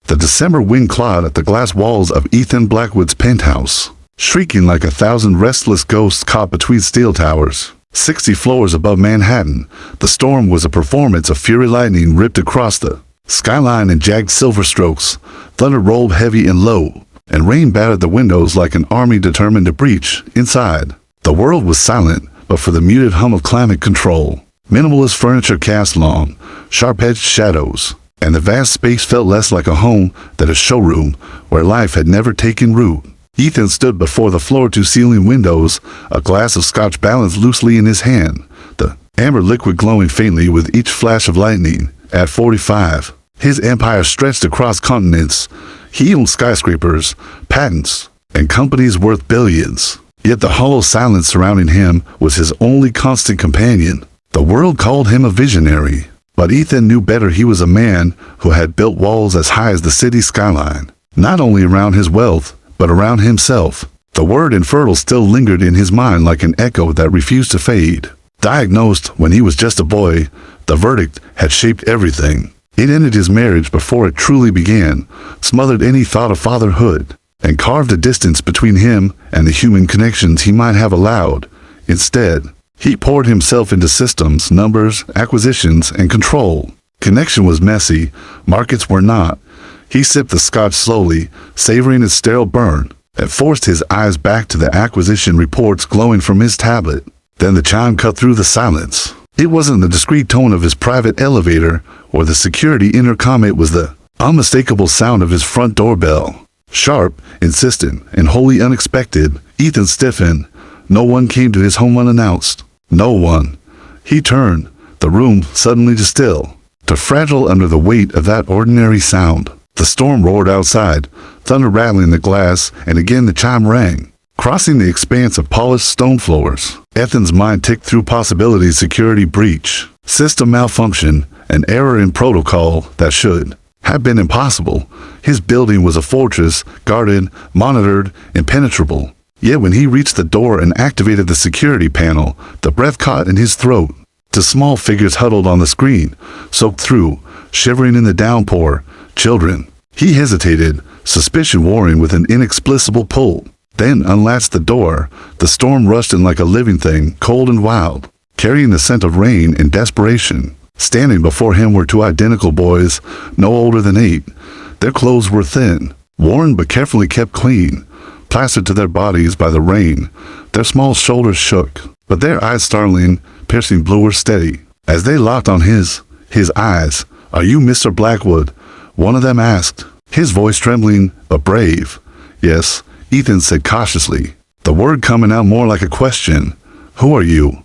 The December wind clawed at the glass walls of Ethan Blackwood's penthouse, shrieking like 1,000 restless ghosts caught between steel towers. 60 floors above Manhattan, the storm was a performance of fury lightning ripped across the skyline in jagged silver strokes. Thunder rolled heavy and low, and rain battered the windows like an army determined to breach. Inside, the world was silent, but for the muted hum of climate control. Minimalist furniture cast long, sharp-edged shadows, and the vast space felt less like a home than a showroom where life had never taken root. Ethan stood before the floor-to-ceiling windows, a glass of scotch balanced loosely in his hand, the amber liquid glowing faintly with each flash of lightning. At 45, his empire stretched across continents. He owned skyscrapers, patents, and companies worth billions. Yet the hollow silence surrounding him was his only constant companion. The world called him a visionary, but Ethan knew better. He was a man who had built walls as high as the city skyline, not only around his wealth, but around himself. The word infertile still lingered in his mind like an echo that refused to fade. Diagnosed when he was just a boy, the verdict had shaped everything. It ended his marriage before it truly began, smothered any thought of fatherhood, and carved a distance between him and the human connections he might have allowed. Instead, he poured himself into systems, numbers, acquisitions, and control. Connection was messy, markets were not. He sipped the scotch slowly, savoring its sterile burn, and forced his eyes back to the acquisition reports glowing from his tablet. Then the chime cut through the silence. It wasn't the discreet tone of his private elevator or the security intercom. It was the unmistakable sound of his front doorbell. Sharp, insistent, and wholly unexpected. Ethan stiffened. No one came to his home unannounced. No one. He turned, the room suddenly to still, to fragile under the weight of that ordinary sound. The storm roared outside, thunder rattling the glass, and again the chime rang, crossing the expanse of polished stone floors. Ethan's mind ticked through possibilities: security breach, system malfunction, an error in protocol that should have been impossible. His building was a fortress, guarded, monitored, impenetrable. Yet when he reached the door and activated the security panel, the breath caught in his throat. The small figures huddled on the screen, soaked through, shivering in the downpour. Children. He hesitated, suspicion warring with an inexplicable pull, then unlatched the door. The storm rushed in like a living thing, cold and wild, carrying the scent of rain and desperation. Standing before him were two identical boys, no older than 8. Their clothes were thin, worn but carefully kept clean, plastered to their bodies by the rain. Their small shoulders shook, but their eyes, startling, piercing blue, were steady. As they locked on his eyes, "Are you Mr. Blackwood?" one of them asked, his voice trembling but brave. "Yes," Ethan said cautiously, the word coming out more like a question. "Who are you?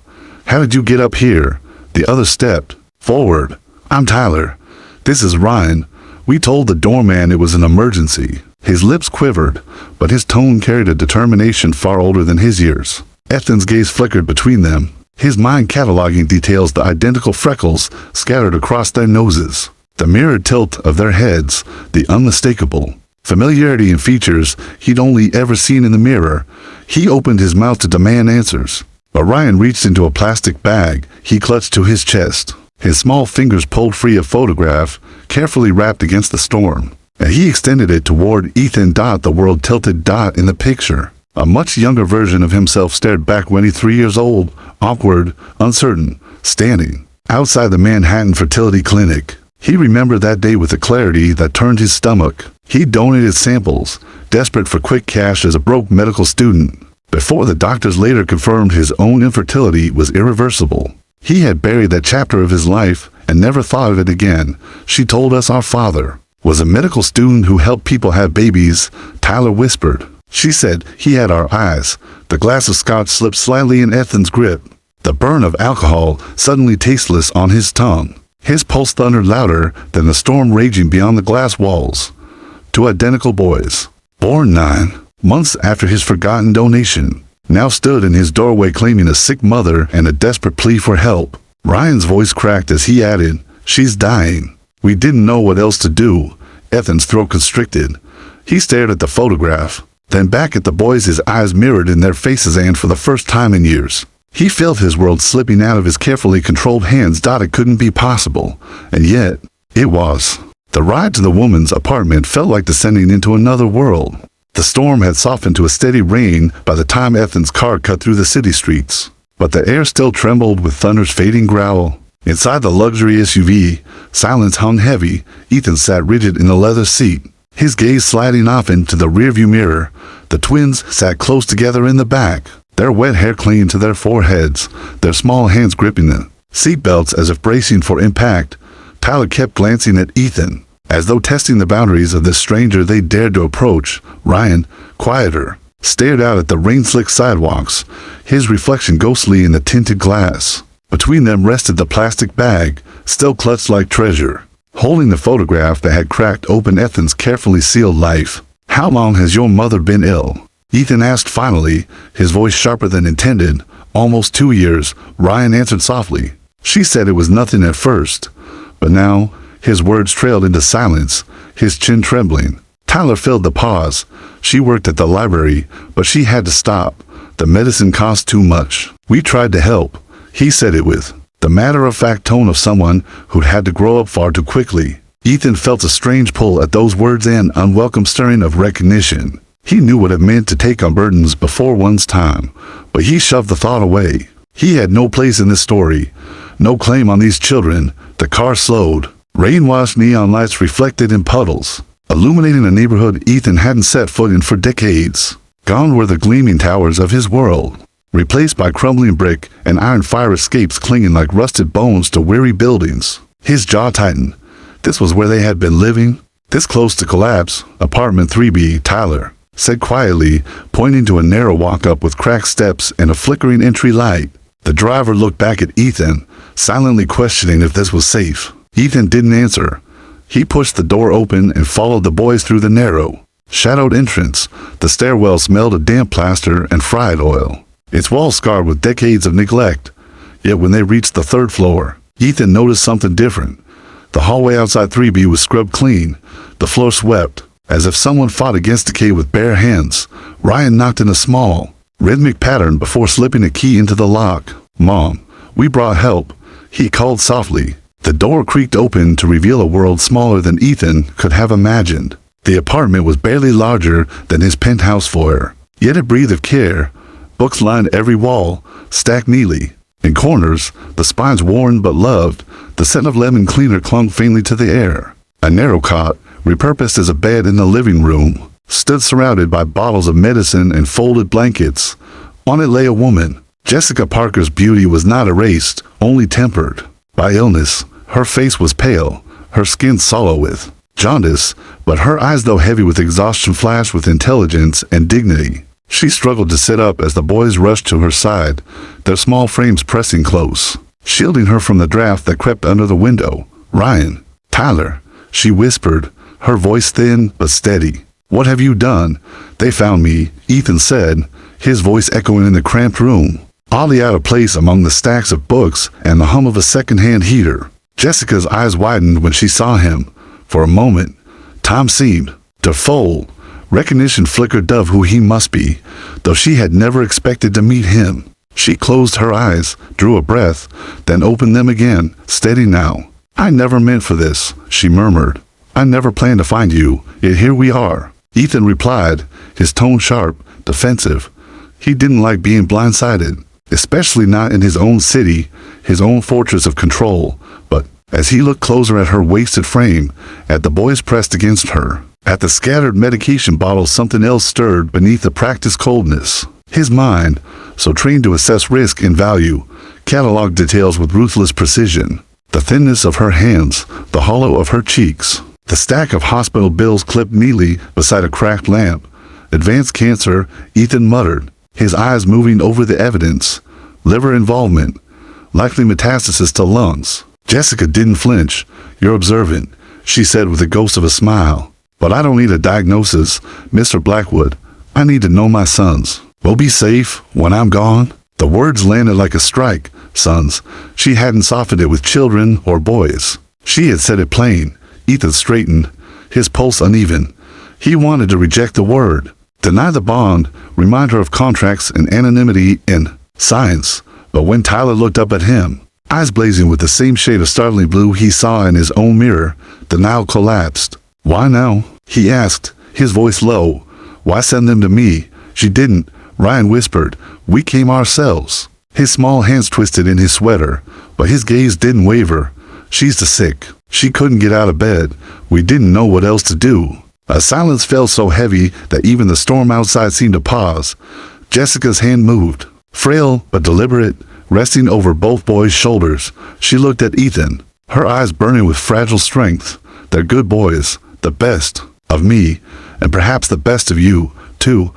How did you get up here?" The other stepped forward. "I'm Tyler. This is Ryan. We told the doorman it was an emergency." His lips quivered, but his tone carried a determination far older than his years. Ethan's gaze flickered between them, his mind cataloging details: the identical freckles scattered across their noses, the mirrored tilt of their heads, the unmistakable familiarity in features he'd only ever seen in the mirror. He opened his mouth to demand answers, but Ryan reached into a plastic bag he clutched to his chest. His small fingers pulled free a photograph, carefully wrapped against the storm, and he extended it toward Ethan. The world tilted in the picture. A much younger version of himself stared back, 23 years old, awkward, uncertain, standing outside the Manhattan fertility clinic. He remembered that day with a clarity that turned his stomach. He donated samples, desperate for quick cash as a broke medical student, before the doctors later confirmed his own infertility was irreversible. He had buried that chapter of his life and never thought of it again. "She told us our father was a medical student who helped people have babies," Tyler whispered. "She said he had our eyes." The glass of scotch slipped slightly in Ethan's grip, the burn of alcohol suddenly tasteless on his tongue. His pulse thundered louder than the storm raging beyond the glass walls. Two identical boys, born 9 months after his forgotten donation, now stood in his doorway claiming a sick mother and a desperate plea for help. Ryan's voice cracked as he added, "She's dying." "We didn't know what else to do." Ethan's throat constricted. He stared at the photograph, then back at the boys, his eyes mirrored in their faces, and for the first time in years, he felt his world slipping out of his carefully controlled hands. It couldn't be possible, and yet, it was. The ride to the woman's apartment felt like descending into another world. The storm had softened to a steady rain by the time Ethan's car cut through the city streets, but the air still trembled with thunder's fading growl. Inside the luxury SUV, silence hung heavy. Ethan sat rigid in the leather seat, his gaze sliding off into the rearview mirror. The twins sat close together in the back, their wet hair clinging to their foreheads, their small hands gripping the seatbelts as if bracing for impact. Tyler kept glancing at Ethan, as though testing the boundaries of this stranger they dared to approach. Ryan, quieter, stared out at the rain-slicked sidewalks, his reflection ghostly in the tinted glass. Between them rested the plastic bag, still clutched like treasure, holding the photograph that had cracked open Ethan's carefully sealed life. "How long has your mother been ill?" Ethan asked finally, his voice sharper than intended. "Almost 2 years," Ryan answered softly. "She said it was nothing at first, but now," his words trailed into silence, his chin trembling. Tyler filled the pause. "She worked at the library, but she had to stop. The medicine cost too much. We tried to help," he said it with the matter-of-fact tone of someone who'd had to grow up far too quickly. Ethan felt a strange pull at those words and unwelcome stirring of recognition. He knew what it meant to take on burdens before one's time, but he shoved the thought away. He had no place in this story, no claim on these children. The car slowed. Rain-washed neon lights reflected in puddles, illuminating a neighborhood Ethan hadn't set foot in for decades. Gone were the gleaming towers of his world, replaced by crumbling brick and iron fire escapes clinging like rusted bones to weary buildings. His jaw tightened. This was where they had been living? This close to collapse? Apartment 3B, Tyler said quietly, pointing to a narrow walk-up with cracked steps and a flickering entry light. The driver looked back at Ethan, silently questioning if this was safe. Ethan didn't answer. He pushed the door open and followed the boys through the narrow, shadowed entrance. The stairwell smelled of damp plaster and fried oil, its walls scarred with decades of neglect. Yet when they reached the 3rd floor, Ethan noticed something different. The hallway outside 3B was scrubbed clean, the floor swept, as if someone fought against decay with bare hands. Ryan knocked in a small, rhythmic pattern before slipping a key into the lock. "Mom, we brought help," he called softly. The door creaked open to reveal a world smaller than Ethan could have imagined. The apartment was barely larger than his penthouse foyer, yet it breathed of care. Books lined every wall, stacked neatly. In corners, the spines worn but loved, the scent of lemon cleaner clung faintly to the air. A narrow cot, repurposed as a bed in the living room, stood surrounded by bottles of medicine and folded blankets. On it lay a woman. Jessica Parker's beauty was not erased, only tempered by illness. Her face was pale, her skin sallow with jaundice, but her eyes, though heavy with exhaustion, flashed with intelligence and dignity. She struggled to sit up as the boys rushed to her side, their small frames pressing close, shielding her from the draft that crept under the window. "Ryan, Tyler," she whispered, her voice thin but steady. "What have you done?" "They found me," Ethan said, his voice echoing in the cramped room, oddly out of place among the stacks of books and the hum of a second-hand heater. Jessica's eyes widened when she saw him. For a moment, time seemed to fold. Recognition flickered of who he must be, though she had never expected to meet him. She closed her eyes, drew a breath, then opened them again, steady now. "I never meant for this," she murmured. "I never planned to find you, yet here we are." Ethan replied, his tone sharp, defensive. He didn't like being blindsided, especially not in his own city, his own fortress of control. But as he looked closer at her wasted frame, at the boys pressed against her, at the scattered medication bottles, something else stirred beneath the practiced coldness. His mind, so trained to assess risk and value, cataloged details with ruthless precision. The thinness of her hands, the hollow of her cheeks, the stack of hospital bills clipped neatly beside a cracked lamp. "Advanced cancer," Ethan muttered, his eyes moving over the evidence. "Liver involvement, likely metastasis to lungs." Jessica didn't flinch. "You're observant," she said with the ghost of a smile. "But I don't need a diagnosis, Mr. Blackwood. I need to know my sons. We'll be safe when I'm gone." The words landed like a strike. Sons. She hadn't softened it with children or boys. She had said it plain. Ethan straightened, his pulse uneven. He wanted to reject the word, deny the bond, remind her of contracts and anonymity and science. But when Tyler looked up at him, Eyes blazing with the same shade of startling blue he saw in his own mirror, the now collapsed. "Why now?" he asked, his voice low. "Why send them to me?" "She didn't," Ryan whispered. "We came ourselves." His small hands twisted in his sweater, but his gaze didn't waver. "She's the sick. She couldn't get out of bed. We didn't know what else to do." A silence fell so heavy that even the storm outside seemed to pause. Jessica's hand moved, frail but deliberate, resting over both boys' shoulders. She looked at Ethan, her eyes burning with fragile strength. "They're good boys, the best of me, and perhaps the best of you, too."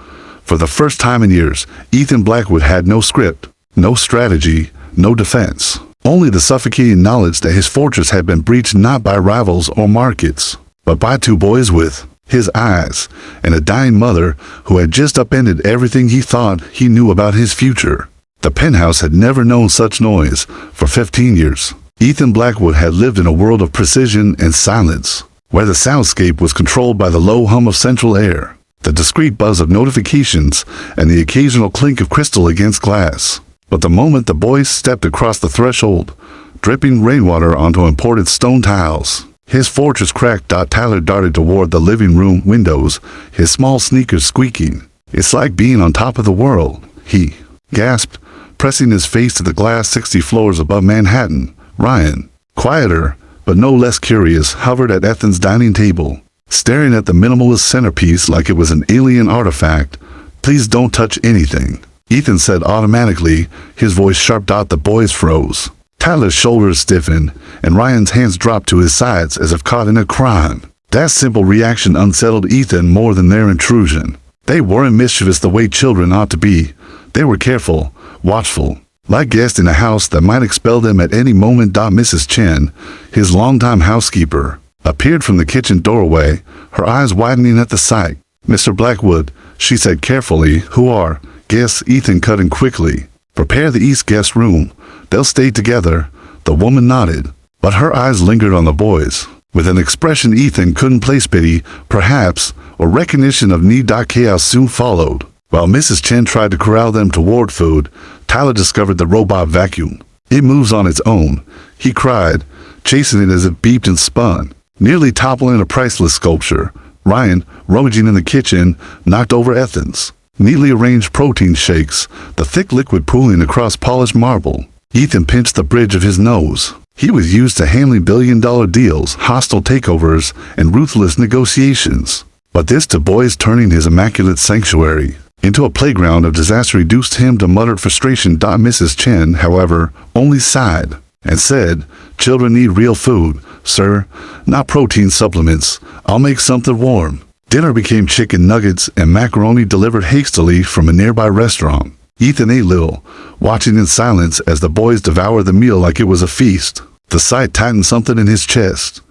For the first time in years, Ethan Blackwood had no script, no strategy, no defense. Only the suffocating knowledge that his fortress had been breached not by rivals or markets, but by two boys with his eyes and a dying mother who had just upended everything he thought he knew about his future. The penthouse had never known such noise. For 15 years, Ethan Blackwood had lived in a world of precision and silence, where the soundscape was controlled by the low hum of central air, the discreet buzz of notifications, and the occasional clink of crystal against glass. But the moment the boys stepped across the threshold, dripping rainwater onto imported stone tiles, his fortress cracked. Tyler darted toward the living room windows, his small sneakers squeaking. "It's like being on top of the world," he gasped, pressing his face to the glass 60 floors above Manhattan. Ryan, quieter but no less curious, hovered at Ethan's dining table, staring at the minimalist centerpiece like it was an alien artifact. "Please don't touch anything," Ethan said automatically, his voice sharp. The boys froze. Tyler's shoulders stiffened, and Ryan's hands dropped to his sides as if caught in a crime. That simple reaction unsettled Ethan more than their intrusion. They weren't mischievous the way children ought to be. They were careful, watchful, like guests in a house that might expel them at any moment. Mrs. Chen, his longtime housekeeper, appeared from the kitchen doorway, her eyes widening at the sight. "Mr. Blackwood," she said carefully. "Who are guests?" Ethan cut in quickly. "Prepare the east guest room. They'll stay together." The woman nodded, but her eyes lingered on the boys, with an expression Ethan couldn't place. Pity, perhaps, or recognition of need. Chaos soon followed. While Mrs. Chen tried to corral them toward food, Tyler discovered the robot vacuum. "It moves on its own," he cried, chasing it as it beeped and spun, nearly toppling a priceless sculpture. Ryan, rummaging in the kitchen, knocked over Ethan's neatly arranged protein shakes, the thick liquid pooling across polished marble. Ethan pinched the bridge of his nose. He was used to handling billion-dollar deals, hostile takeovers, and ruthless negotiations. But this to boys turning his immaculate sanctuary into a playground of disaster reduced him to muttered frustration. Mrs. Chen, however, only sighed and said, "Children need real food, sir, not protein supplements. I'll make something warm." Dinner became chicken nuggets and macaroni delivered hastily from a nearby restaurant. Ethan ate little, watching in silence as the boys devoured the meal like it was a feast. The sight tightened something in his chest.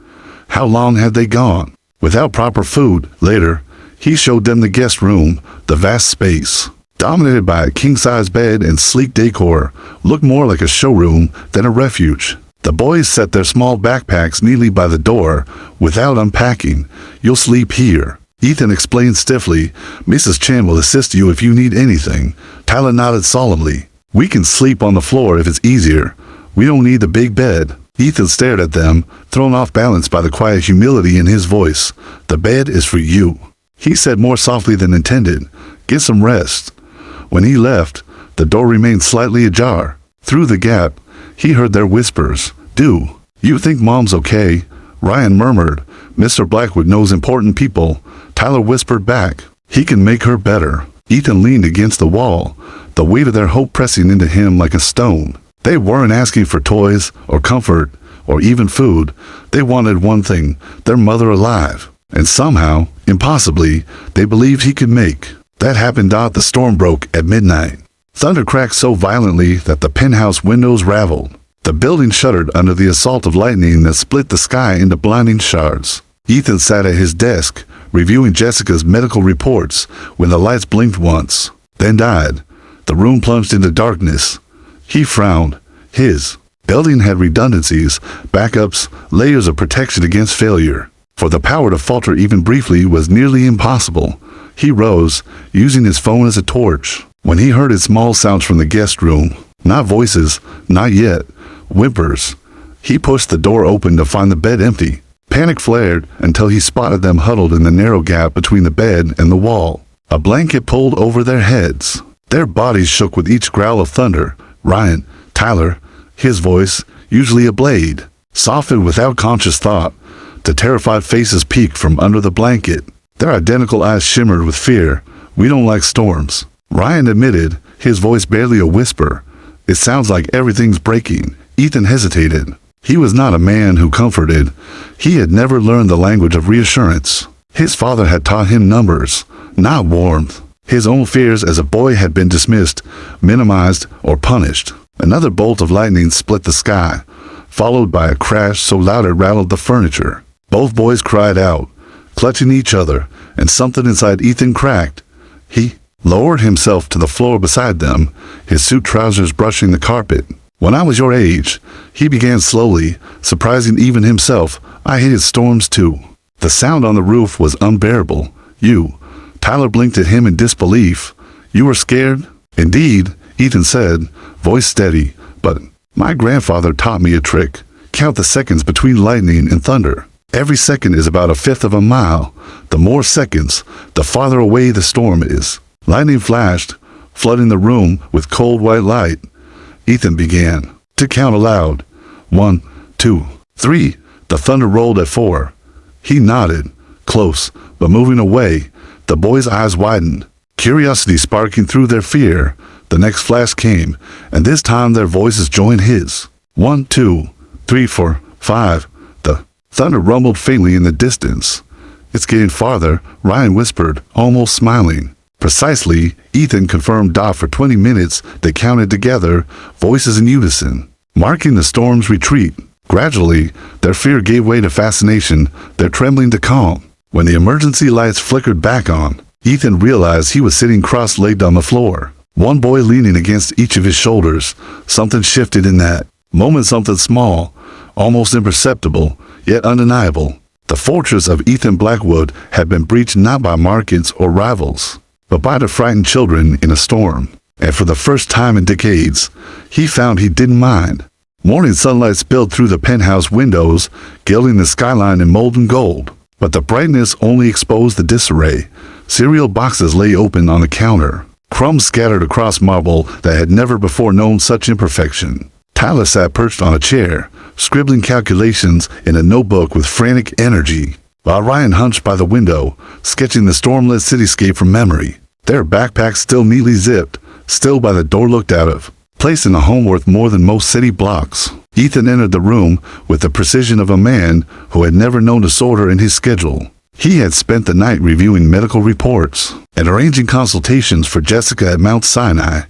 How long had they gone without proper food? Later, he showed them the guest room. The vast space, dominated by a king-size bed and sleek decor, looked more like a showroom than a refuge. The boys set their small backpacks neatly by the door without unpacking. "You'll sleep here," Ethan explained stiffly. "Mrs. Chen will assist you if you need anything." Tyler nodded solemnly. "We can sleep on the floor if it's easier. We don't need the big bed." Ethan stared at them, thrown off balance by the quiet humility in his voice. "The bed is for you," he said more softly than intended. "Get some rest." When he left, the door remained slightly ajar. Through the gap, he heard their whispers. "Do you think Mom's okay?" Ryan murmured. "Mr. Blackwood knows important people." Tyler whispered back. "He can make her better." Ethan leaned against the wall, the weight of their hope pressing into him like a stone. They weren't asking for toys or comfort or even food. They wanted one thing, their mother alive. And somehow, impossibly, they believed he could make that happen. The storm broke at midnight. Thunder cracked so violently that the penthouse windows raveled. The building shuddered under the assault of lightning that split the sky into blinding shards. Ethan sat at his desk, reviewing Jessica's medical reports when the lights blinked once, then died. The room plunged into darkness. He frowned. His building had redundancies, backups, layers of protection against failure. For the power to falter even briefly was nearly impossible. He rose, using his phone as a torch. When he heard its small sounds from the guest room, not voices, not yet, whimpers. He pushed the door open to find the bed empty. Panic flared until he spotted them huddled in the narrow gap between the bed and the wall. A blanket pulled over their heads. Their bodies shook with each growl of thunder. Ryan, Tyler, his voice, usually a blade, softened without conscious thought. The terrified faces peeked from under the blanket. Their identical eyes shimmered with fear. "We don't like storms," Ryan admitted, his voice barely a whisper. "It sounds like everything's breaking." Ethan hesitated. He was not a man who comforted. He had never learned the language of reassurance. His father had taught him numbers, not warmth. His own fears as a boy had been dismissed, minimized, or punished. Another bolt of lightning split the sky, followed by a crash so loud it rattled the furniture. Both boys cried out, clutching each other, and something inside Ethan cracked. He lowered himself to the floor beside them, his suit trousers brushing the carpet. "When I was your age," he began slowly, surprising even himself, "I hated storms too." The sound on the roof was unbearable. "You," Tyler blinked at him in disbelief. "You were scared?" "Indeed," Ethan said, voice steady, "but my grandfather taught me a trick. Count the seconds between lightning and thunder. Every second is about a fifth of a mile. The more seconds, the farther away the storm is." Lightning flashed, flooding the room with cold white light. Ethan began to count aloud. 1, 2, 3. The thunder rolled at 4. He nodded, close, but moving away. The boys' eyes widened, curiosity sparking through their fear. The next flash came, and this time their voices joined his. 1, 2, 3, 4, 5. The thunder rumbled faintly in the distance. "It's getting farther," Ryan whispered, almost smiling. "Precisely," Ethan confirmed. For 20 minutes they counted together, voices in unison, marking the storm's retreat. Gradually, their fear gave way to fascination, their trembling to calm. When the emergency lights flickered back on, Ethan realized he was sitting cross-legged on the floor, one boy leaning against each of his shoulders. Something shifted in that moment, something small, almost imperceptible, yet undeniable. The fortress of Ethan Blackwood had been breached not by markets or rivals, but by the frightened children in a storm. And for the first time in decades, he found he didn't mind. Morning sunlight spilled through the penthouse windows, gilding the skyline in molten gold. But the brightness only exposed the disarray. Cereal boxes lay open on the counter, crumbs scattered across marble that had never before known such imperfection. Tyler sat perched on a chair, scribbling calculations in a notebook with frantic energy, while Ryan hunched by the window, sketching the storm-lit cityscape from memory. Their backpacks still neatly zipped, still by the door looked out of, placed in a home worth more than most city blocks. Ethan entered the room with the precision of a man who had never known disorder in his schedule. He had spent the night reviewing medical reports and arranging consultations for Jessica at Mount Sinai.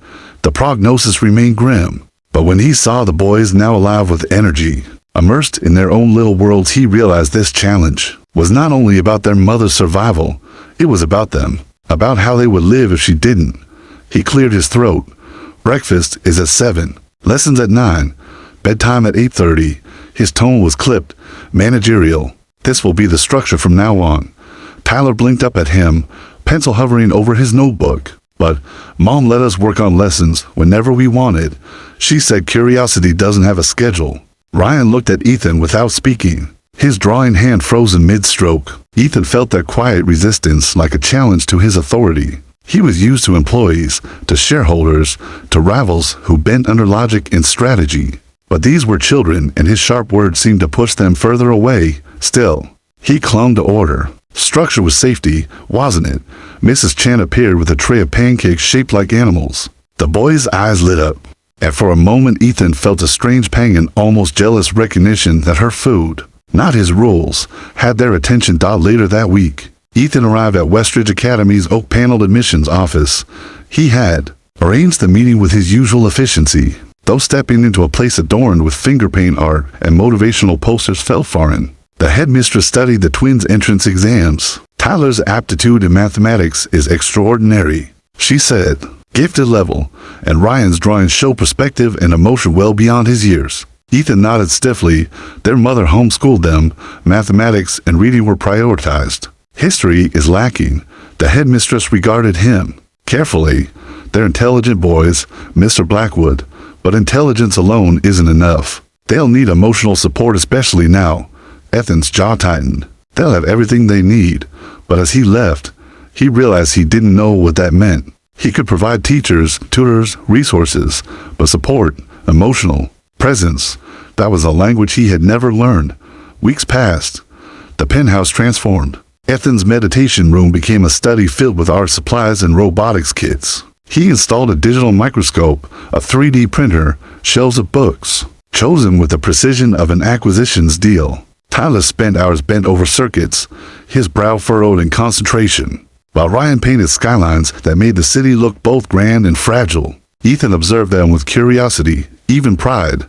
The prognosis remained grim, but when he saw the boys now alive with energy, immersed in their own little worlds, he realized this challenge was not only about their mother's survival, it was about them, about how they would live if she didn't. He cleared his throat. "Breakfast is at 7, lessons at 9, bedtime at 8:30. His tone was clipped, managerial. "This will be the structure from now on." Tyler blinked up at him, pencil hovering over his notebook. "But Mom let us work on lessons whenever we wanted. She said curiosity doesn't have a schedule." Ryan looked at Ethan without speaking, his drawing hand frozen mid-stroke. Ethan felt their quiet resistance like a challenge to his authority. He was used to employees, to shareholders, to rivals who bent under logic and strategy. But these were children, and his sharp words seemed to push them further away. Still, he clung to order. Structure was safety, wasn't it? Mrs. Chan appeared with a tray of pancakes shaped like animals. The boy's eyes lit up, and for a moment Ethan felt a strange pang and almost jealous recognition that her food, not his rules, had their attention. Later that week, Ethan arrived at Westridge Academy's oak-paneled admissions office. He had arranged the meeting with his usual efficiency, though stepping into a place adorned with finger paint art and motivational posters felt foreign. The headmistress studied the twins' entrance exams. "Tyler's aptitude in mathematics is extraordinary," she said, "gifted level, and Ryan's drawings show perspective and emotion well beyond his years." Ethan nodded stiffly. Their mother homeschooled them. Mathematics and reading were prioritized. History is lacking. The headmistress regarded him carefully. "They're intelligent boys, Mr. Blackwood, but intelligence alone isn't enough. They'll need emotional support, especially now. Ethan's jaw tightened. They'll have everything they need. But as he left, he realized he didn't know what that meant. He could provide teachers, tutors, resources, but support, emotional, presence, that was a language he had never learned. Weeks passed. The penthouse transformed. Ethan's meditation room became a study filled with art supplies and robotics kits. He installed a digital microscope, a 3D printer, shelves of books, chosen with the precision of an acquisitions deal. Tyler spent hours bent over circuits, his brow furrowed in concentration, while Ryan painted skylines that made the city look both grand and fragile. Ethan observed them with curiosity, even pride.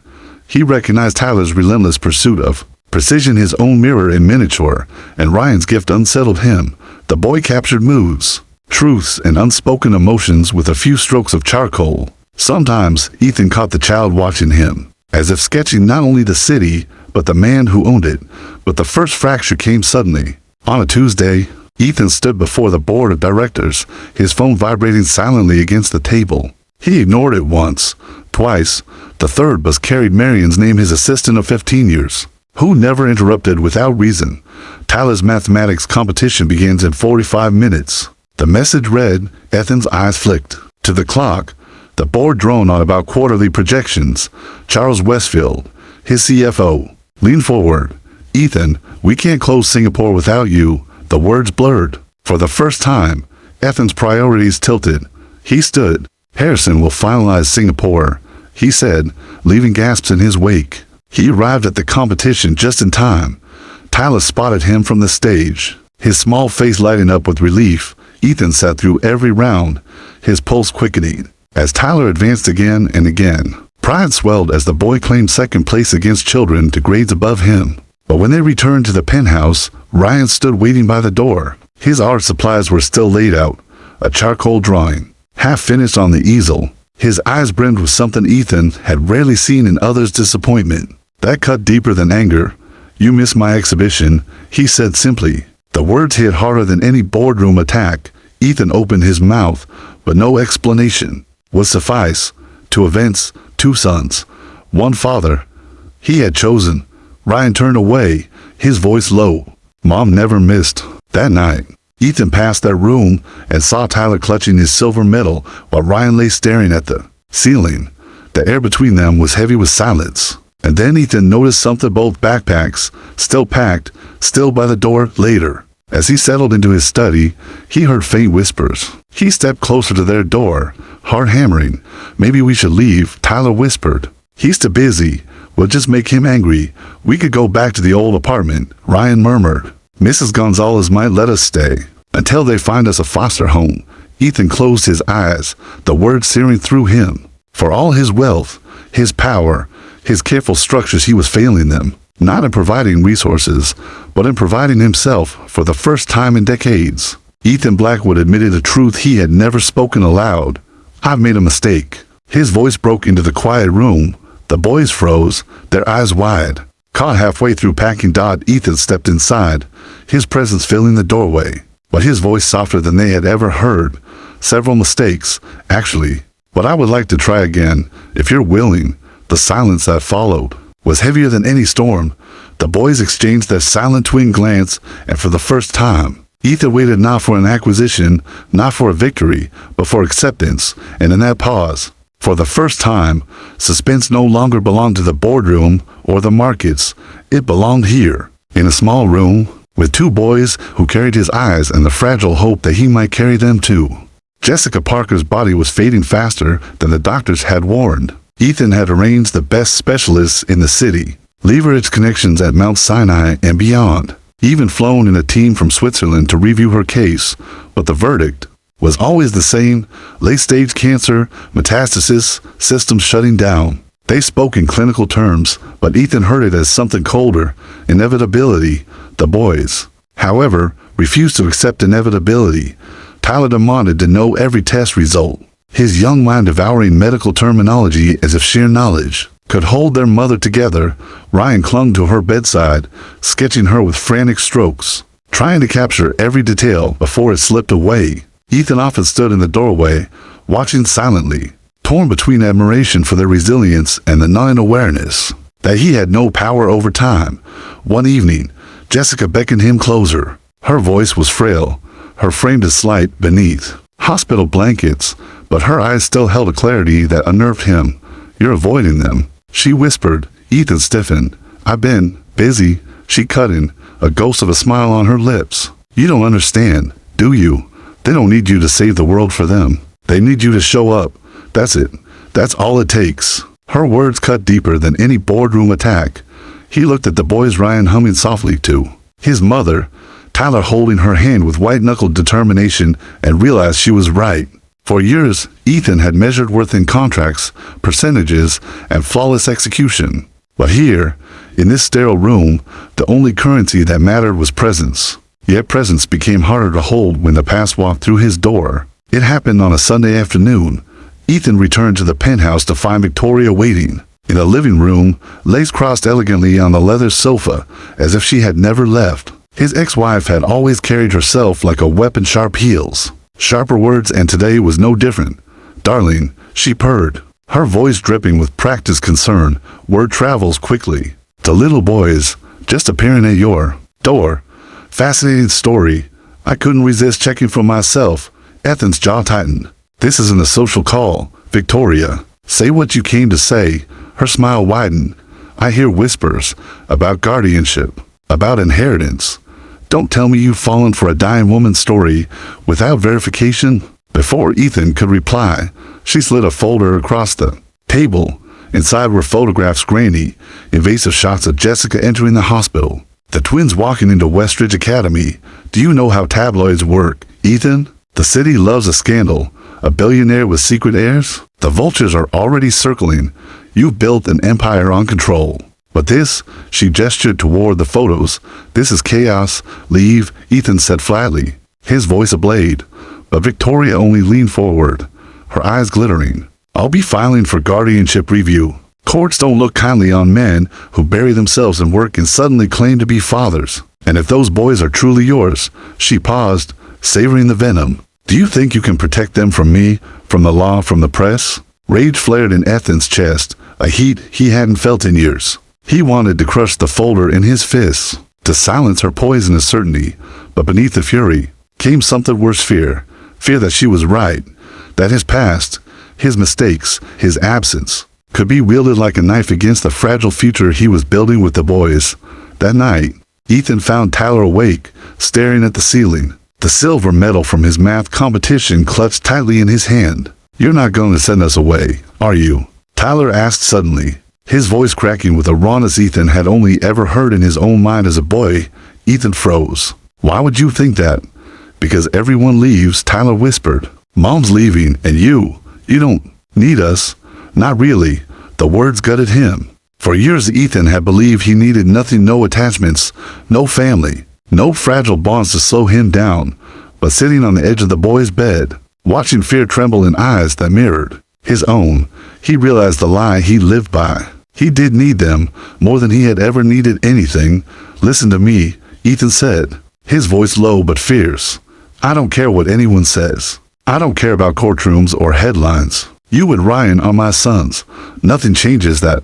He recognized Tyler's relentless pursuit of precision, his own mirror in miniature, and Ryan's gift unsettled him. The boy captured moods, truths, and unspoken emotions with a few strokes of charcoal. Sometimes Ethan caught the child watching him, as if sketching not only the city, but the man who owned it. But the first fracture came suddenly. On a Tuesday, Ethan stood before the board of directors, his phone vibrating silently against the table. He ignored it once, twice. The third was carried Marion's name, his assistant of 15 years, who never interrupted without reason. Tyler's mathematics competition begins in 45 minutes. The message read. Ethan's eyes flicked to the clock. The board droned on about quarterly projections. Charles Westfield, his CFO, leaned forward. Ethan, we can't close Singapore without you. The words blurred. For the first time, Ethan's priorities tilted. He stood. Harrison will finalize Singapore, he said, leaving gasps in his wake. He arrived at the competition just in time. Tyler spotted him from the stage, his small face lighting up with relief. Ethan sat through every round, his pulse quickening. As Tyler advanced again and again, pride swelled as the boy claimed second place against children to grades above him. But when they returned to the penthouse, Ryan stood waiting by the door. His art supplies were still laid out, a charcoal drawing, half finished on the easel. His eyes brimmed with something Ethan had rarely seen in others' disappointment. That cut deeper than anger. You missed my exhibition, he said simply. The words hit harder than any boardroom attack. Ethan opened his mouth, but no explanation would suffice. 2 events, 2 sons, 1 father. He had chosen. Ryan turned away, his voice low. Mom never missed. That night, Ethan passed their room and saw Tyler clutching his silver medal while Ryan lay staring at the ceiling. The air between them was heavy with silence. And then Ethan noticed something. Both backpacks, still packed, still by the door. Later, as he settled into his study, he heard faint whispers. He stepped closer to their door, heart hammering. Maybe we should leave, Tyler whispered. He's too busy. We'll just make him angry. We could go back to the old apartment, Ryan murmured. Mrs. Gonzalez might let us stay until they find us a foster home. Ethan closed his eyes, the words searing through him. For all his wealth, his power, his careful structures, he was failing them. Not in providing resources, but in providing himself for the first time in decades. Ethan Blackwood admitted a truth he had never spoken aloud. I've made a mistake. His voice broke into the quiet room. The boys froze, their eyes wide. Caught halfway through packing, Ethan stepped inside, his presence filling the doorway, but his voice softer than they had ever heard. Several mistakes, actually, but I would like to try again, if you're willing. The silence that followed was heavier than any storm. The boys exchanged their silent twin glance, and for the first time, Ethan waited not for an acquisition, not for a victory, but for acceptance. And in that pause, for the first time, suspense no longer belonged to the boardroom or the markets. It belonged here, in a small room, with 2 boys who carried his eyes and the fragile hope that he might carry them too. Jessica Parker's body was fading faster than the doctors had warned. Ethan had arranged the best specialists in the city, leveraged connections at Mount Sinai and beyond, even flown in a team from Switzerland to review her case. But the verdict was always the same: late-stage cancer, metastasis, systems shutting down. They spoke in clinical terms, but Ethan heard it as something colder: inevitability. The boys, however, refused to accept inevitability. Tyler demanded to know every test result, his young mind devouring medical terminology as if sheer knowledge could hold their mother together. Ryan clung to her bedside, sketching her with frantic strokes, trying to capture every detail before it slipped away. Ethan often stood in the doorway, watching silently, torn between admiration for their resilience and the gnawing awareness that he had no power over time. One evening, Jessica beckoned him closer. Her voice was frail, her frame slight beneath hospital blankets, but her eyes still held a clarity that unnerved him. "You're avoiding them," she whispered. Ethan stiffened. "I've been busy," she cut in, a ghost of a smile on her lips. "You don't understand, do you? They don't need you to save the world for them. They need you to show up. That's it. That's all it takes." Her words cut deeper than any boardroom attack. He looked at the boys, Ryan humming softly to his mother, Tyler holding her hand with white-knuckled determination, and realized she was right. For years, Ethan had measured worth in contracts, percentages, and flawless execution. But here, in this sterile room, the only currency that mattered was presence. Yet presence became harder to hold when the past walked through his door. It happened on a Sunday afternoon. Ethan returned to the penthouse to find Victoria waiting. In the living room, legs crossed elegantly on the leather sofa, as if she had never left. His ex-wife had always carried herself like a weapon, sharp heels, sharper words, and today was no different. "Darling," she purred, her voice dripping with practiced concern. "Word travels quickly. The little boys just appearing at your door. Fascinating story. I couldn't resist checking for myself." Ethan's jaw tightened. "This isn't a social call, Victoria. Say what you came to say." Her smile widened. "I hear whispers about guardianship, about inheritance. Don't tell me you've fallen for a dying woman's story without verification." Before Ethan could reply, she slid a folder across the table. Inside were photographs, grainy, invasive shots of Jessica entering the hospital, the twins walking into Westridge Academy. "Do you know how tabloids work, Ethan? The city loves a scandal. A billionaire with secret heirs? The vultures are already circling. You've built an empire on control. But this," she gestured toward the photos, "this is chaos. Leave," Ethan said flatly, his voice ablaze. But Victoria only leaned forward, her eyes glittering. "I'll be filing for guardianship review. Courts don't look kindly on men who bury themselves in work and suddenly claim to be fathers. And if those boys are truly yours," she paused, savoring the venom, "do you think you can protect them from me, from the law, from the press?" Rage flared in Ethan's chest, a heat he hadn't felt in years. He wanted to crush the folder in his fists, to silence her poisonous certainty, but beneath the fury came something worse, fear. Fear that she was right, that his past, his mistakes, his absence, could be wielded like a knife against the fragile future he was building with the boys. That night, Ethan found Tyler awake, staring at the ceiling, the silver medal from his math competition clutched tightly in his hand. "You're not going to send us away, are you?" Tyler asked suddenly, his voice cracking with a rawness Ethan had only ever heard in his own mind as a boy. Ethan froze. "Why would you think that?" "Because everyone leaves," Tyler whispered. "Mom's leaving, and you don't need us." "Not really." The words gutted him. For years Ethan had believed he needed nothing, no attachments, no family, no fragile bonds to slow him down. But sitting on the edge of the boy's bed, watching fear tremble in eyes that mirrored his own, he realized the lie he lived by. He did need them, more than he had ever needed anything. "Listen to me," Ethan said, his voice low but fierce. "I don't care what anyone says. I don't care about courtrooms or headlines. You and Ryan are my sons. Nothing changes that."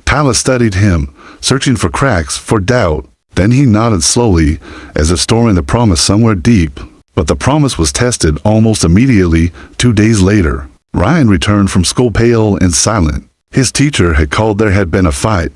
Tyler studied him, searching for cracks, for doubt. Then he nodded slowly, as if storing the promise somewhere deep. But the promise was tested almost immediately. 2 days later, Ryan returned from school pale and silent. His teacher had called there had been a fight.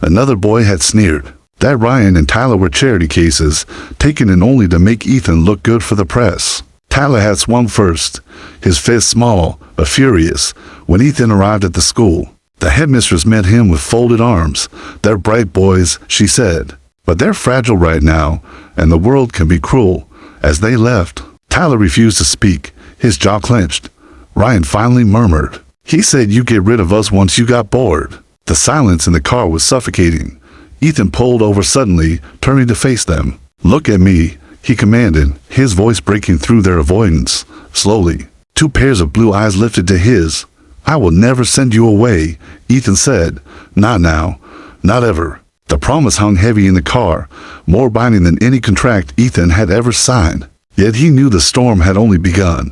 Another boy had sneered that Ryan and Tyler were charity cases, taken in only to make Ethan look good for the press. Tyler had swung first, his fist small but furious, when Ethan arrived at the school. The headmistress met him with folded arms. "They're bright boys," she said, "but they're fragile right now, and the world can be cruel." As they left, Tyler refused to speak, his jaw clenched. Ryan finally murmured, "He said you get rid of us once you got bored." The silence in the car was suffocating. Ethan pulled over suddenly, turning to face them. "Look at me," he commanded, his voice breaking through their avoidance. Slowly, 2 pairs of blue eyes lifted to his. "I will never send you away," Ethan said. "Not now. Not ever." The promise hung heavy in the car, more binding than any contract Ethan had ever signed. Yet he knew the storm had only begun.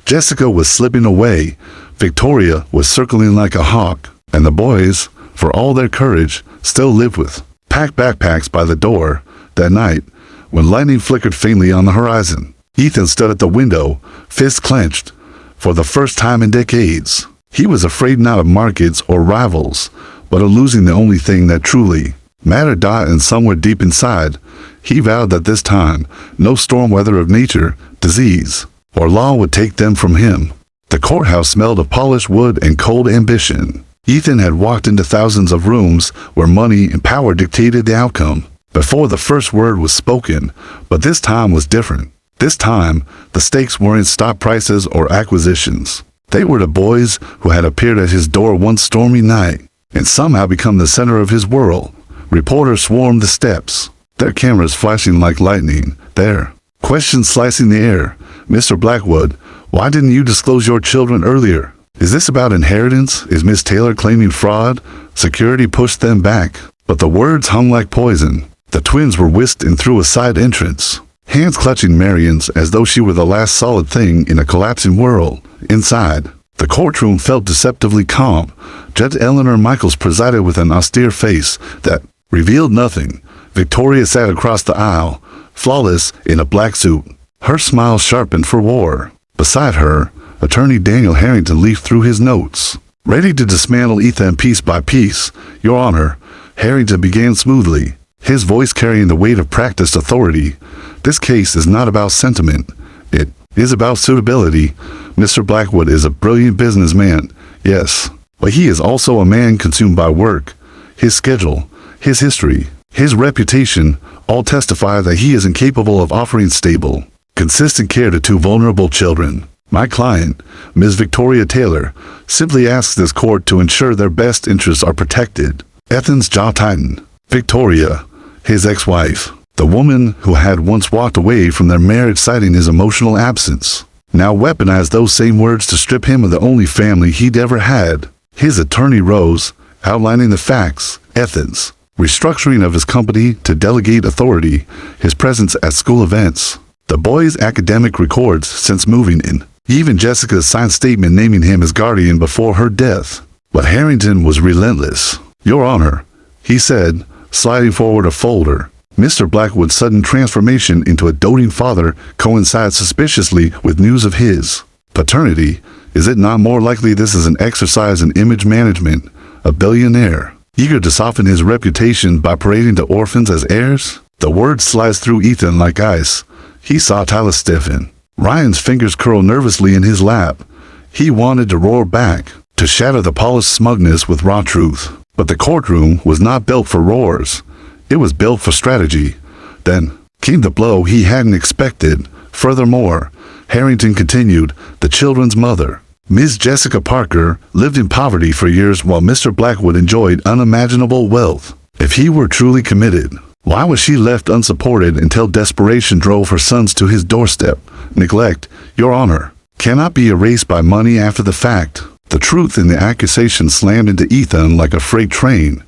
Jessica was slipping away, Victoria was circling like a hawk, and the boys, for all their courage, still lived with packed backpacks by the door. That night, when lightning flickered faintly on the horizon, Ethan stood at the window, fists clenched. For the first time in decades, he was afraid not of markets or rivals, but of losing the only thing that truly mattered. And somewhere deep inside, he vowed that this time, no storm weather of nature, disease, or law would take them from him. The courthouse smelled of polished wood and cold ambition. Ethan had walked into thousands of rooms where money and power dictated the outcome before the first word was spoken, but this time was different. This time, the stakes weren't stock prices or acquisitions. They were the boys who had appeared at his door one stormy night and somehow become the center of his world. Reporters swarmed the steps, their cameras flashing like lightning, their questions slicing the air. "Mr. Blackwood, why didn't you disclose your children earlier? Is this about inheritance? Is Miss Taylor claiming fraud?" Security pushed them back, but the words hung like poison. The twins were whisked in through a side entrance, hands clutching Marion's as though she were the last solid thing in a collapsing world. Inside, the courtroom felt deceptively calm. Judge Eleanor Michaels presided with an austere face that revealed nothing. Victoria sat across the aisle, flawless in a black suit, her smile sharpened for war. Beside her, Attorney Daniel Harrington leafed through his notes, ready to dismantle Ethan piece by piece. "Your Honor," Harrington began smoothly, his voice carrying the weight of practiced authority, "this case is not about sentiment. It is about suitability. Mr. Blackwood is a brilliant businessman, yes, but he is also a man consumed by work. His schedule, his history, his reputation all testify that he is incapable of offering stable, consistent care to two vulnerable children. My client, Ms. Victoria Taylor, simply asks this court to ensure their best interests are protected." Ethan's jaw tightened. Victoria, his ex-wife, the woman who had once walked away from their marriage citing his emotional absence, now weaponized those same words to strip him of the only family he'd ever had. His attorney rose, outlining the facts. Ethan's restructuring of his company to delegate authority, his presence at school events, the boy's academic records since moving in, even Jessica's signed statement naming him as guardian before her death. But Harrington was relentless. "Your Honor," he said, sliding forward a folder. Mr. Blackwood's sudden transformation into a doting father coincides suspiciously with news of his paternity. Is it not more likely this is an exercise in image management? A billionaire, eager to soften his reputation by parading the orphans as heirs? The words sliced through Ethan like ice. He saw Tyler stiffen. Ryan's fingers curled nervously in his lap. He wanted to roar back, to shatter the polished smugness with raw truth. But the courtroom was not built for roars. It was built for strategy. Then came the blow he hadn't expected. Furthermore, Harrington continued, the children's mother, Ms. Jessica Parker, lived in poverty for years while Mr. Blackwood enjoyed unimaginable wealth. If he were truly committed, why was she left unsupported until desperation drove her sons to his doorstep? Neglect, Your Honor, cannot be erased by money after the fact. The truth in the accusation slammed into Ethan like a freight train.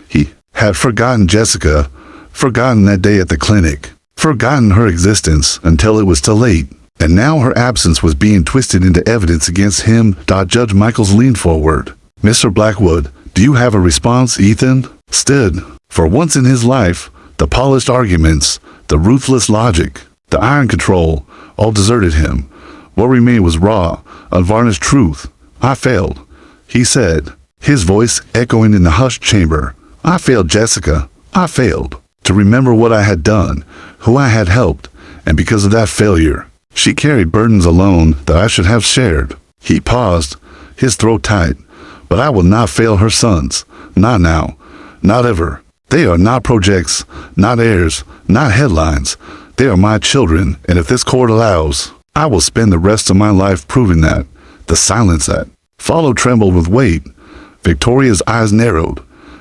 He had forgotten Jessica, forgotten that day at the clinic, forgotten her existence until it was too late. And now her absence was being twisted into evidence against him. Judge Michaels leaned forward. Mr. Blackwood, do you have a response? Ethan stood. For once in his life, the polished arguments, the ruthless logic, the iron control, all deserted him. What remained was raw, unvarnished truth. I failed, he said, his voice echoing in the hushed chamber. I failed Jessica. I failed to remember what I had done, who I had helped, and because of that failure, she carried burdens alone that I should have shared. He paused, his throat tight. But I will not fail her sons. Not now. Not ever. They are not projects, not heirs, not headlines. They are my children, and if this court allows, I will spend the rest of my life proving that. The silence that followed trembled with weight. Victoria's eyes narrowed.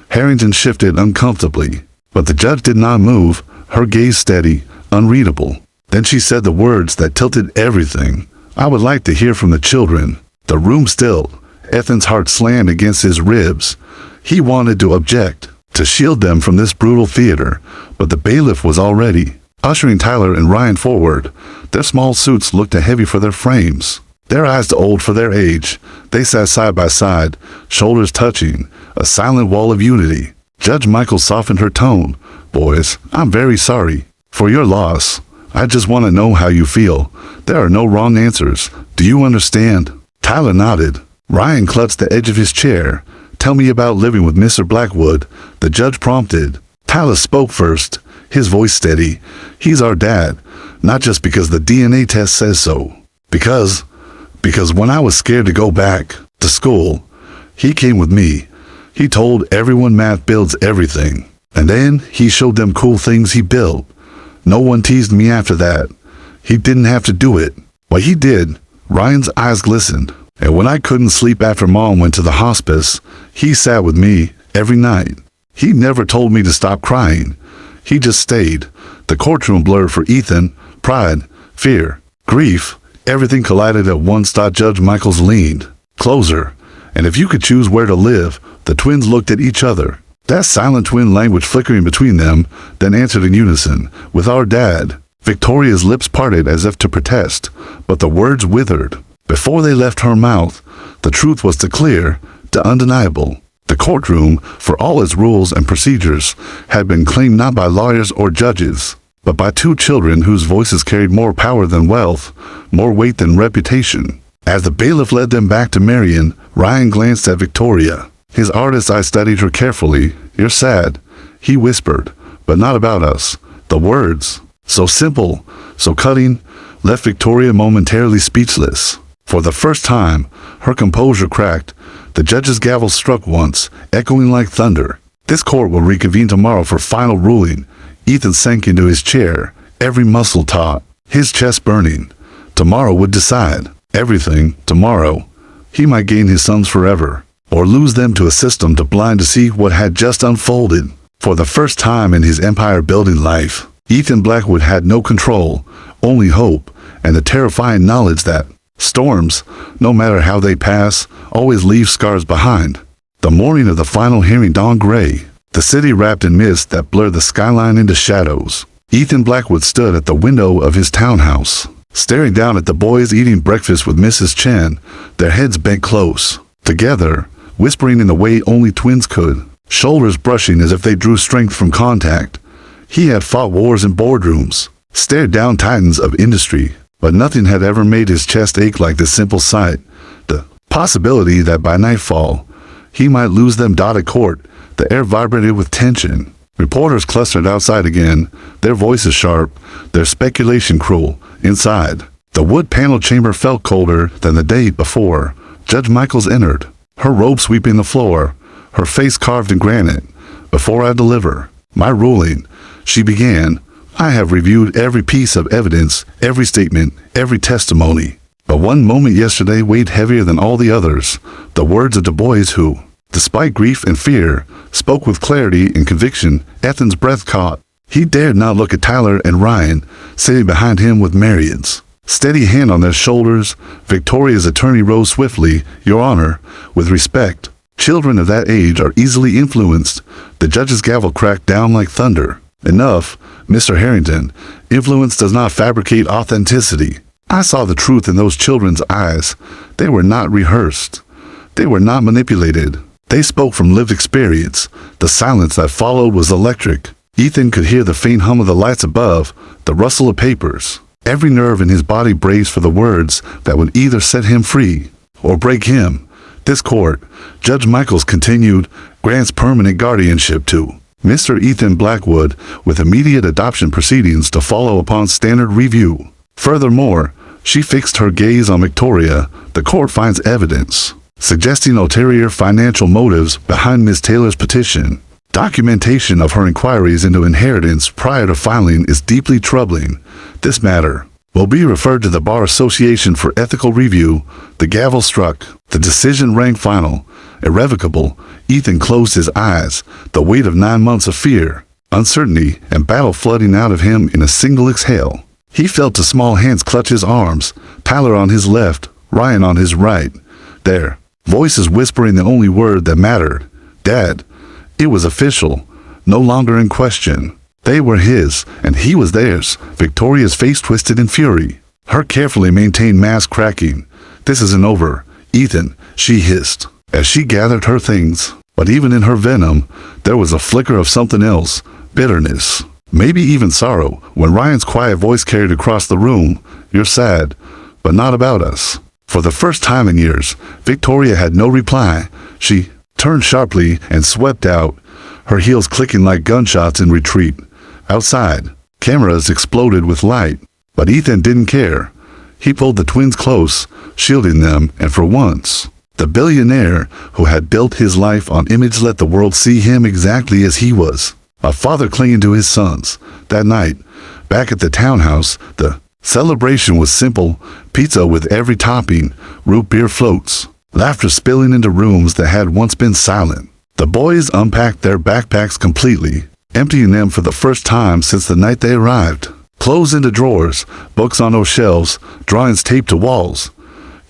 Harrington shifted uncomfortably, but the judge did not move, her gaze steady, unreadable. Then she said the words that tilted everything. I would like to hear from the children. The room stilled. Ethan's heart slammed against his ribs. He wanted to object, to shield them from this brutal theater, but the bailiff was already ushering Tyler and Ryan forward. Their small suits looked too heavy for their frames, their eyes too old for their age. They sat side by side, shoulders touching, a silent wall of unity. Judge Michael softened her tone. Boys, I'm very sorry for your loss. I just want to know how you feel. There are no wrong answers. Do you understand? Tyler nodded. Ryan clutched the edge of his chair. Tell me about living with Mr. Blackwood, the judge prompted. Tyler spoke first, his voice steady. He's our dad, not just because the DNA test says so. Because when I was scared to go back to school, he came with me. He told everyone math builds everything. And then he showed them cool things he built. No one teased me after that. He didn't have to do it. Well, he did. Ryan's eyes glistened. And when I couldn't sleep after Mom went to the hospice, he sat with me every night. He never told me to stop crying. He just stayed. The courtroom blurred for Ethan. Pride, fear, grief, everything collided at once. Judge Michaels leaned closer. And if you could choose where to live, the twins looked at each other. That silent twin language flickering between them, then answered in unison, with our dad. Victoria's lips parted as if to protest, but the words withered. Before they left her mouth, the truth was clear, undeniable. The courtroom, for all its rules and procedures, had been claimed not by lawyers or judges, but by two children whose voices carried more power than wealth, more weight than reputation. As the bailiff led them back to Marion, Ryan glanced at Victoria. His artist's eye studied her carefully. You're sad, he whispered, but not about us. The words, so simple, so cutting, left Victoria momentarily speechless. For the first time, her composure cracked. The judge's gavel struck once, echoing like thunder. This court will reconvene tomorrow for final ruling. Ethan sank into his chair, every muscle taut, his chest burning. Tomorrow would decide everything. Tomorrow, he might gain his sons forever, or lose them to a system too blind to see what had just unfolded. For the first time in his empire-building life, Ethan Blackwood had no control, only hope, and the terrifying knowledge that storms, no matter how they pass, always leave scars behind. The morning of the final hearing dawned gray, the city wrapped in mist that blurred the skyline into shadows. Ethan Blackwood stood at the window of his townhouse, staring down at the boys eating breakfast with Mrs. Chen, their heads bent close, together, whispering in the way only twins could, shoulders brushing as if they drew strength from contact. He had fought wars in boardrooms, stared down titans of industry, but nothing had ever made his chest ache like this simple sight. The possibility that by nightfall, he might lose them. At court, the air vibrated with tension. Reporters clustered outside again, their voices sharp, their speculation cruel. Inside, the wood panel chamber felt colder than the day before. Judge Michaels entered, her robe sweeping the floor, her face carved in granite. Before I deliver my ruling, she began, I have reviewed every piece of evidence, every statement, every testimony. But one moment yesterday weighed heavier than all the others. The words of the boys who, despite grief and fear, spoke with clarity and conviction. Ethan's breath caught. He dared not look at Tyler and Ryan, sitting behind him with Marion's steady hand on their shoulders. Victoria's attorney rose swiftly. Your Honor, with respect. Children of that age are easily influenced. The judge's gavel cracked down like thunder. Enough, Mr. Harrington. Influence does not fabricate authenticity. I saw the truth in those children's eyes. They were not rehearsed. They were not manipulated. They spoke from lived experience. The silence that followed was electric. Ethan could hear the faint hum of the lights above, the rustle of papers. Every nerve in his body braced for the words that would either set him free or break him. This court, Judge Michaels continued, grants permanent guardianship to Mr. Ethan Blackwood, with immediate adoption proceedings to follow upon standard review. Furthermore, she fixed her gaze on Victoria. The court finds evidence suggesting ulterior financial motives behind Ms. Taylor's petition. Documentation of her inquiries into inheritance prior to filing is deeply troubling. This matter will be referred to the Bar Association for ethical review. The gavel struck. The decision rang final, irrevocable. Ethan closed his eyes, the weight of 9 months of fear, uncertainty, and battle flooding out of him in a single exhale. He felt the small hands clutch his arms, Tyler on his left, Ryan on his right. There, voices whispering the only word that mattered. Dad. It was official, no longer in question. They were his, and he was theirs. Victoria's face twisted in fury, her carefully maintained mask cracking. This isn't over, Ethan, she hissed, as she gathered her things. But even in her venom, there was a flicker of something else, bitterness, maybe even sorrow, when Ryan's quiet voice carried across the room, "You're sad, but not about us." For the first time in years, Victoria had no reply. She turned sharply and swept out, her heels clicking like gunshots in retreat. Outside, cameras exploded with light, but Ethan didn't care. He pulled the twins close, shielding them, and for once, the billionaire who had built his life on image let the world see him exactly as he was, a father clinging to his sons. That night, back at the townhouse, the celebration was simple: pizza with every topping, root beer floats, laughter spilling into rooms that had once been silent. The boys unpacked their backpacks completely, emptying them for the first time since the night they arrived. Clothes into drawers, books on those shelves, drawings taped to walls.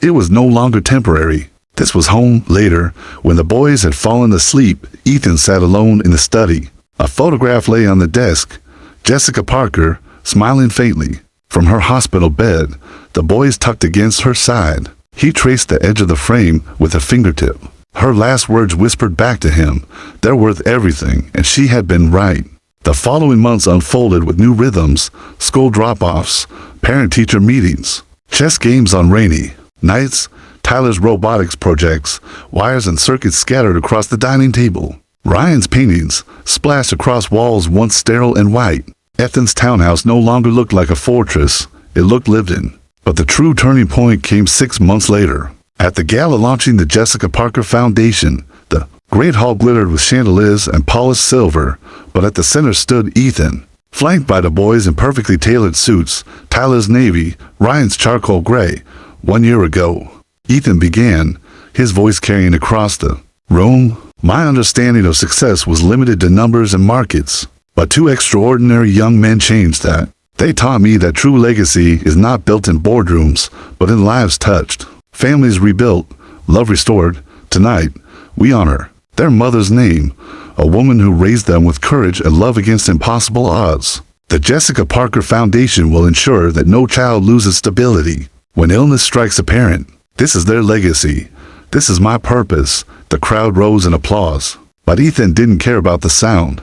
It was no longer temporary. This was home. Later, when the boys had fallen asleep, Ethan sat alone in the study. A photograph lay on the desk. Jessica Parker, smiling faintly. From her hospital bed, the boys tucked against her side. He traced the edge of the frame with a fingertip. Her last words whispered back to him. They're worth everything, and she had been right. The following months unfolded with new rhythms, school drop-offs, parent-teacher meetings, chess games on rainy nights, Tyler's robotics projects, wires and circuits scattered across the dining table. Ryan's paintings splashed across walls once sterile and white. Ethan's townhouse no longer looked like a fortress. It looked lived in. But the true turning point came 6 months later. At the gala launching the Jessica Parker Foundation, the great hall glittered with chandeliers and polished silver, but at the center stood Ethan, flanked by the boys in perfectly tailored suits, Tyler's navy, Ryan's charcoal gray. 1 year ago, Ethan began, his voice carrying across the room. My understanding of success was limited to numbers and markets, but two extraordinary young men changed that. They taught me that true legacy is not built in boardrooms, but in lives touched, families rebuilt, love restored. Tonight, we honor their mother's name, a woman who raised them with courage and love against impossible odds. The Jessica Parker Foundation will ensure that no child loses stability when illness strikes a parent. This is their legacy. This is my purpose. The crowd rose in applause. But Ethan didn't care about the sound.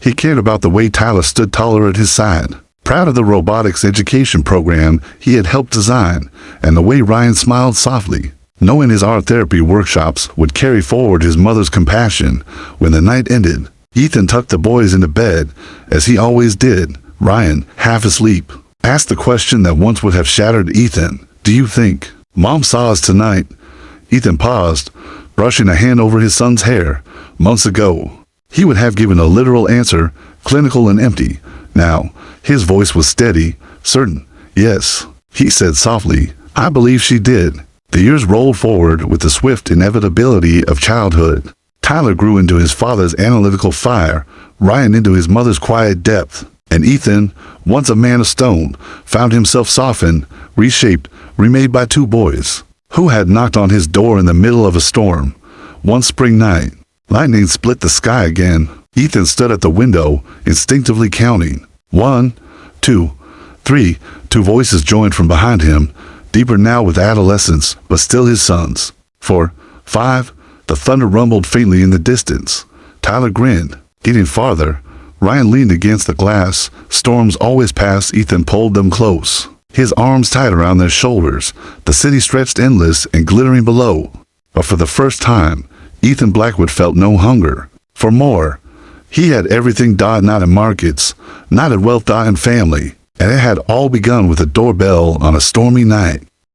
He cared about the way Tyler stood taller at his side, proud of the robotics education program he had helped design, and the way Ryan smiled softly, knowing his art therapy workshops would carry forward his mother's compassion. When the night ended, Ethan tucked the boys into bed, as he always did. Ryan, half asleep, asked the question that once would have shattered Ethan. Do you think Mom saw us tonight? Ethan paused, brushing a hand over his son's hair. Months ago, he would have given a literal answer, clinical and empty. Now, his voice was steady, certain. Yes, he said softly, I believe she did. The years rolled forward with the swift inevitability of childhood. Tyler grew into his father's analytical fire, Ryan into his mother's quiet depth, and Ethan, once a man of stone, found himself softened, reshaped, remade by two boys who had knocked on his door in the middle of a storm. One spring night, lightning split the sky again. Ethan stood at the window, instinctively counting. 1, 2, 3. Two voices joined from behind him, deeper now with adolescence, but still his sons. 4, 5. The thunder rumbled faintly in the distance. Tyler grinned, getting farther. Ryan leaned against the glass. Storms always passed. Ethan pulled them close, his arms tight around their shoulders. The city stretched endless and glittering below. But for the first time, Ethan Blackwood felt no hunger for more. He had everything, not in markets, not in wealth, in family. And it had all begun with a doorbell on a stormy night.